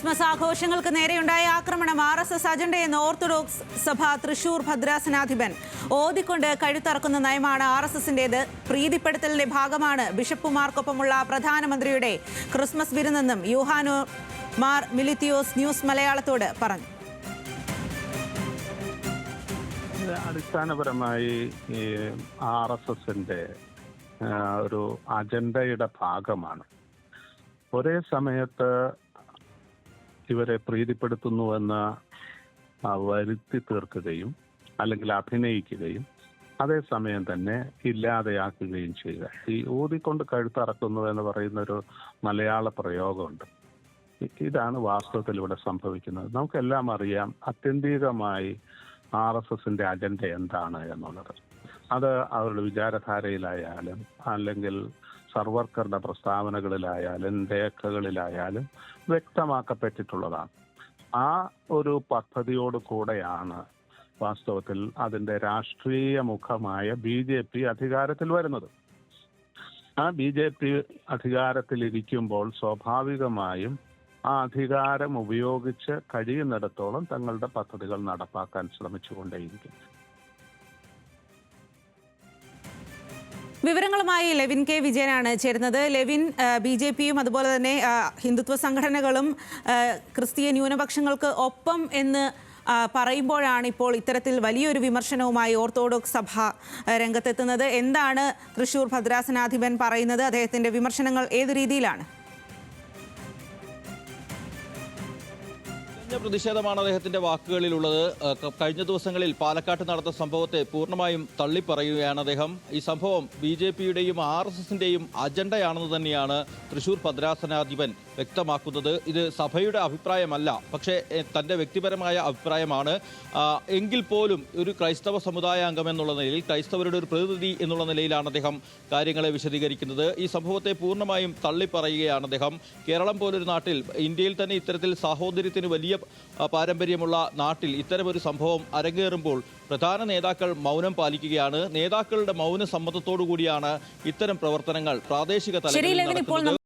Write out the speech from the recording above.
Christmas ആഘോഷങ്ങൾക്ക് നേരെയുണ്ടായ ആക്രമണം RSS അജണ്ടയെന്ന് ഓർത്തഡോക്സ് സഭ തൃശൂർ ഭദ്രാസനാധിപൻ. ഓതിക്കൊണ്ട് കഴുത്തറക്കുന്ന നയമാണ് RSSന്റേത്. പ്രീതിപ്പെടുത്തലിന്റെ ഭാഗമാണ് ബിഷപ്പുമാർക്കൊപ്പമുള്ള പ്രധാനമന്ത്രിയുടെ ക്രിസ്മസ് വിരുന്നെന്നും യൂഹാനോ മാർ മിലിത്തിയോസ് ന്യൂസ് മലയാളത്തോട് പറഞ്ഞു. അടിസ്ഥാനപരമായി ഈ RSSന്റെ ഒരു അജണ്ടയുടെ ഭാഗമാണ്. ഒരേ സമയത്ത് ഇവരെ പ്രീതിപ്പെടുത്തുന്നുവെന്ന് വരുത്തി തീർക്കുകയും അല്ലെങ്കിൽ അഭിനയിക്കുകയും അതേസമയം തന്നെ ഇല്ലാതെയാക്കുകയും ചെയ്യുക. ഈ ഊതിക്കൊണ്ട് കഴുത്തറക്കുന്നു എന്ന് പറയുന്ന ഒരു മലയാള പ്രയോഗമുണ്ട്. ഇതാണ് വാസ്തവത്തിൽ ഇവിടെ സംഭവിക്കുന്നത്. നമുക്കെല്ലാം അറിയാം ആത്യന്തികമായി RSSന്റെ അജണ്ട എന്താണ് എന്നുള്ളത്. അത് അവരുടെ വിചാരധാരയിലായാലും അല്ലെങ്കിൽ സർവർക്കറുടെ പ്രസ്താവനകളിലായാലും രേഖകളിലായാലും വ്യക്തമാക്കപ്പെട്ടിട്ടുള്ളതാണ്. ആ ഒരു പദ്ധതിയോട് കൂടെയാണ് വാസ്തവത്തിൽ അതിൻ്റെ രാഷ്ട്രീയ മുഖമായ BJP അധികാരത്തിൽ വരുന്നത്. ആ BJP അധികാരത്തിലിരിക്കുമ്പോൾ സ്വാഭാവികമായും ആ അധികാരം ഉപയോഗിച്ച് കഴിയുന്നിടത്തോളം തങ്ങളുടെ പദ്ധതികൾ നടപ്പാക്കാൻ ശ്രമിച്ചുകൊണ്ടേയിരിക്കും. വിവരങ്ങളുമായി ലെവിൻ കെ വിജയനാണ് ചേരുന്നത്. ലെവിൻ, BJPയും അതുപോലെ തന്നെ ഹിന്ദുത്വ സംഘടനകളും ക്രിസ്തീയ ന്യൂനപക്ഷങ്ങൾക്ക് ഒപ്പം എന്ന് പറയുമ്പോഴാണ് ഇപ്പോൾ ഇത്തരത്തിൽ വലിയൊരു വിമർശനവുമായി ഓർത്തഡോക്സ് സഭ രംഗത്തെത്തുന്നത്. എന്താണ് തൃശൂർ ഭദ്രാസനാധിപൻ പറയുന്നത്? അദ്ദേഹത്തിന്റെ വിമർശനങ്ങൾ ഏത് രീതിയിലാണ്? പ്രതിഷേധമാണ് അദ്ദേഹത്തിന്റെ വാക്കുകളിലുള്ളത്. കഴിഞ്ഞ ദിവസങ്ങളിൽ പാലക്കാട്ട് നടന്ന സംഭവത്തെ പൂർണ്ണമായും തള്ളിപ്പറയുകയാണ് അദ്ദേഹം. ഈ സംഭവം BJPയുടെയും RSSന്റെയും അജണ്ടയാണെന്ന് തന്നെയാണ് തൃശൂർ ഭദ്രാസനാധിപൻ വ്യക്തമാക്കുന്നത്. ഇത് സഭയുടെ അഭിപ്രായമല്ല, പക്ഷേ തൻ്റെ വ്യക്തിപരമായ അഭിപ്രായമാണ്. എങ്കിൽ പോലും ഒരു ക്രൈസ്തവ സമുദായ അംഗം എന്നുള്ള നിലയിൽ, ക്രൈസ്തവരുടെ ഒരു പ്രതിനിധി എന്നുള്ള നിലയിലാണ് അദ്ദേഹം കാര്യങ്ങളെ വിശദീകരിക്കുന്നത്. ഈ സംഭവത്തെ പൂർണ്ണമായും തള്ളിപ്പറയുകയാണ് അദ്ദേഹം. കേരളം പോലൊരു നാട്ടിൽ, ഇന്ത്യയിൽ തന്നെ ഇത്തരത്തിൽ സാഹോദര്യത്തിന് വലിയ പാരമ്പര്യമുള്ള നാട്ടിൽ ഇത്തരമൊരു സംഭവം അരങ്ങേറുമ്പോൾ പ്രധാന നേതാക്കൾ മൗനം പാലിക്കുകയാണ്. നേതാക്കളുടെ മൗന സമ്മതത്തോടു കൂടിയാണ് ഇത്തരം പ്രവർത്തനങ്ങൾ പ്രാദേശിക തലങ്ങളിൽ നടക്കുന്നത്.